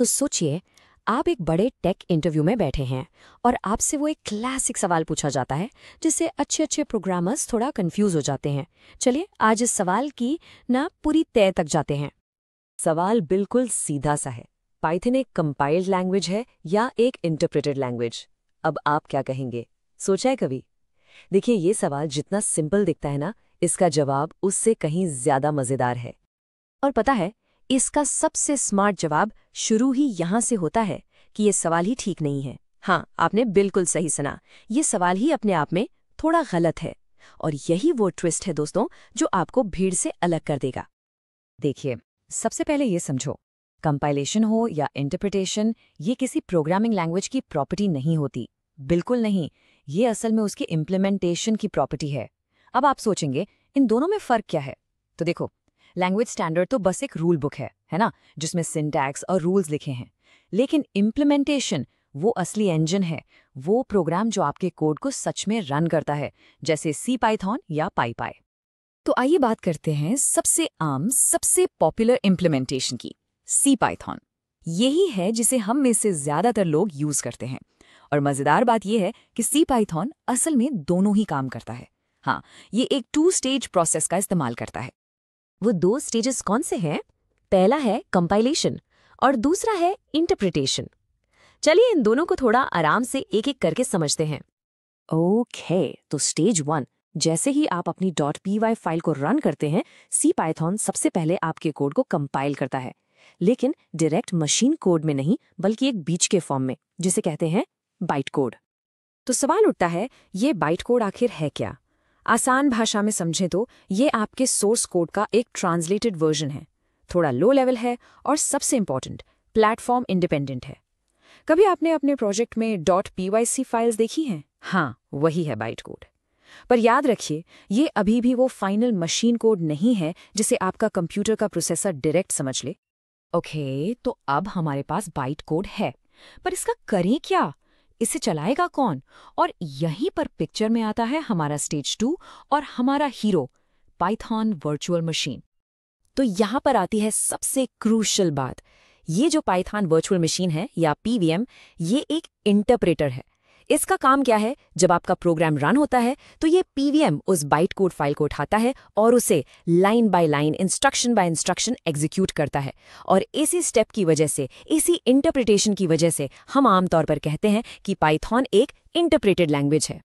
तो सोचिए, आप एक बड़े टेक इंटरव्यू में बैठे हैं और आपसे वो एक क्लासिक सवाल पूछा जाता है जिससे अच्छे अच्छे प्रोग्रामर्स थोड़ा कंफ्यूज हो जाते हैं। चलिए आज इस सवाल की ना पूरी तय तक जाते हैं। सवाल बिल्कुल सीधा सा है। पाइथन एक कंपाइल्ड लैंग्वेज है या एक इंटरप्रेटेड लैंग्वेज? अब आप क्या कहेंगे? सोचा है कभी? देखिए, ये सवाल जितना सिंपल दिखता है ना, इसका जवाब उससे कहीं ज्यादा मजेदार है। और पता है, इसका सबसे स्मार्ट जवाब शुरू ही यहां से होता है कि ये सवाल ही ठीक नहीं है। हाँ, आपने बिल्कुल सही सुना। ये सवाल ही अपने आप में थोड़ा गलत है। और यही वो ट्विस्ट है दोस्तों, जो आपको भीड़ से अलग कर देगा। देखिए, सबसे पहले ये समझो, कंपाइलेशन हो या इंटरप्रिटेशन, ये किसी प्रोग्रामिंग लैंग्वेज की प्रॉपर्टी नहीं होती। बिल्कुल नहीं। ये असल में उसकी इम्प्लीमेंटेशन की प्रॉपर्टी है। अब आप सोचेंगे, इन दोनों में फ़र्क क्या है? तो देखो, लैंग्वेज स्टैंडर्ड तो बस एक रूल बुक है ना, जिसमें सिंटैक्स और रूल्स लिखे हैं। लेकिन इम्प्लीमेंटेशन वो असली इंजन है, वो प्रोग्राम जो आपके कोड को सच में रन करता है, जैसे सी पाइथन या पाईपाई। तो आइए बात करते हैं सबसे आम, सबसे पॉपुलर इम्प्लीमेंटेशन की, सी पाइथन। यही है जिसे हम में से ज्यादातर लोग यूज करते हैं। और मजेदार बात यह है कि सी पाइथन असल में दोनों ही काम करता है। हाँ, ये एक 2 स्टेज प्रोसेस का इस्तेमाल करता है। वो 2 स्टेजेस कौन से हैं? पहला है कंपाइलेशन और दूसरा है इंटरप्रिटेशन। चलिए इन दोनों को थोड़ा आराम से एक एक करके समझते हैं। ओके, तो स्टेज 1, जैसे ही आप अपनी .py फाइल को रन करते हैं, सी पाइथन सबसे पहले आपके कोड को कंपाइल करता है, लेकिन डायरेक्ट मशीन कोड में नहीं, बल्कि एक बीच के फॉर्म में, जिसे कहते हैं बाइट कोड। तो सवाल उठता है, ये बाइट कोड आखिर है क्या? आसान भाषा में समझें तो ये आपके सोर्स कोड का एक ट्रांसलेटेड वर्जन है। थोड़ा लो लेवल है और सबसे इंपॉर्टेंट, प्लेटफॉर्म इंडिपेंडेंट है। कभी आपने अपने प्रोजेक्ट में .pyc फाइल्स देखी हैं? हाँ, वही है बाइट कोड। पर याद रखिए, ये अभी भी वो फाइनल मशीन कोड नहीं है जिसे आपका कंप्यूटर का प्रोसेसर डायरेक्ट समझ ले। ओके, तो अब हमारे पास बाइट कोड है, पर इसका करें क्या? इसे चलाएगा कौन? और यहीं पर पिक्चर में आता है हमारा स्टेज 2 और हमारा हीरो, पाइथन वर्चुअल मशीन। तो यहाँ पर आती है सबसे क्रूशल बात। ये जो पाइथन वर्चुअल मशीन है या पीवीएम, ये एक इंटरप्रेटर है। इसका काम क्या है? जब आपका प्रोग्राम रन होता है तो ये पीवीएम उस बाइट कोड फाइल को उठाता है और उसे line by line, instruction by instruction execute करता है। और इसी स्टेप की वजह से, इसी इंटरप्रिटेशन की वजह से हम आमतौर पर कहते हैं कि पाइथन एक इंटरप्रेटेड लैंग्वेज है।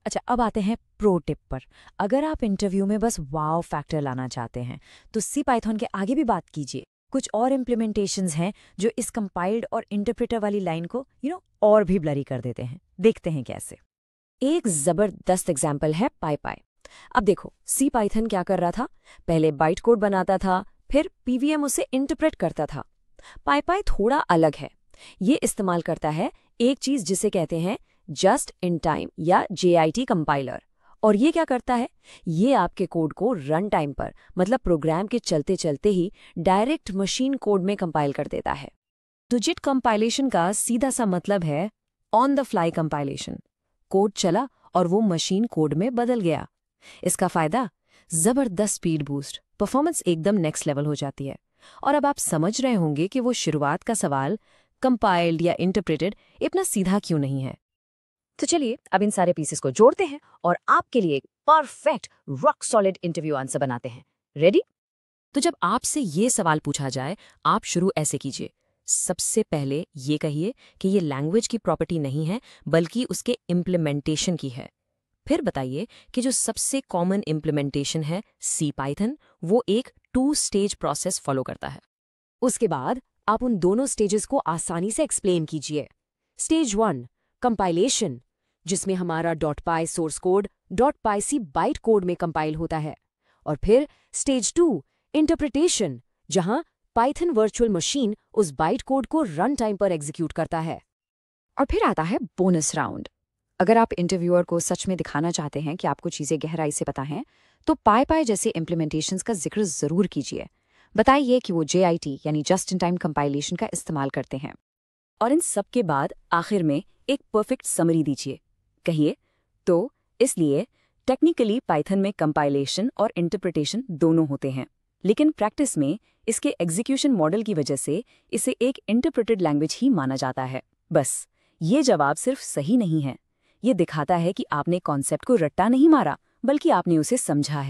अच्छा, अब आते हैं प्रो टिप पर। अगर आप इंटरव्यू में बस वाव फैक्टर लाना चाहते हैं तो सी पाइथन के आगे भी बात कीजिए। कुछ और इम्प्लीमेंटेशंस हैं जो इस कंपाइल्ड और इंटरप्रेटर वाली लाइन को और भी ब्लरी कर देते हैं। देखते हैं कैसे। एक जबरदस्त एग्जाम्पल है पाईपाई। अब देखो, सी पाइथन क्या कर रहा था? पहले बाइट कोड बनाता था, फिर पीवीएम उसे इंटरप्रेट करता था। पाईपाई थोड़ा अलग है। ये इस्तेमाल करता है एक चीज जिसे कहते हैं जस्ट इन टाइम या JIT कंपाइलर। और ये क्या करता है? ये आपके कोड को रन टाइम पर, मतलब प्रोग्राम के चलते चलते ही डायरेक्ट मशीन कोड में कंपाइल कर देता है। तो JIT कंपाइलेशन का सीधा सा मतलब है on the fly compilation. Code चला और वो मशीन कोड में बदल गया। इसका फायदा, जबरदस्त स्पीड बूस्ट, परफॉर्मेंस एकदम नेक्स्ट लेवल हो जाती है। और अब आप समझ रहे होंगे कि वो शुरुआत का सवाल, कंपाइल्ड या इंटरप्रेटेड, इतना सीधा क्यों नहीं है। तो चलिए अब इन सारे पीसेस को जोड़ते हैं और आपके लिए एक perfect rock solid interview answer बनाते हैं। रेडी? तो जब आपसे ये सवाल पूछा जाए, आप शुरू ऐसे कीजिए। सबसे पहले ये कहिए कि ये लैंग्वेज की प्रॉपर्टी नहीं है, बल्कि उसके इम्प्लीमेंटेशन की है। फिर बताइए कि जो सबसे कॉमन इम्प्लीमेंटेशन है सी पाइथन, वो एक 2 स्टेज प्रोसेस फॉलो करता है। उसके बाद आप उन दोनों स्टेजेस को आसानी से एक्सप्लेन कीजिए। स्टेज 1 कंपाइलेशन, जिसमें हमारा .py source code .pyc byte code में कंपाइल होता है। और फिर स्टेज 2 इंटरप्रिटेशन, जहां पाइथन वर्चुअल मशीन उस बाइट कोड को रन टाइम पर एग्जीक्यूट करता है। और फिर आता है बोनस राउंड। अगर आप इंटरव्यूअर को सच में दिखाना चाहते हैं कि आपको चीज़ें गहराई से पता हैं, तो पाईपाई जैसे इम्प्लीमेंटेशंस का जिक्र ज़रूर कीजिए। बताइए कि वो JIT यानी जस्ट इन टाइम कंपाइलेशन का इस्तेमाल करते हैं। और इन सब के बाद आखिर में एक परफेक्ट समरी दीजिए। कहिए, तो इसलिए टेक्निकली पाइथन में कंपाइलेशन और इंटरप्रिटेशन दोनों होते हैं, लेकिन प्रैक्टिस में इसके एग्जीक्यूशन मॉडल की वजह से इसे एक इंटरप्रेटेड लैंग्वेज ही माना जाता है। बस ये जवाब सिर्फ सही नहीं है, ये दिखाता है कि आपने कॉन्सेप्ट को रट्टा नहीं मारा, बल्कि आपने उसे समझा है।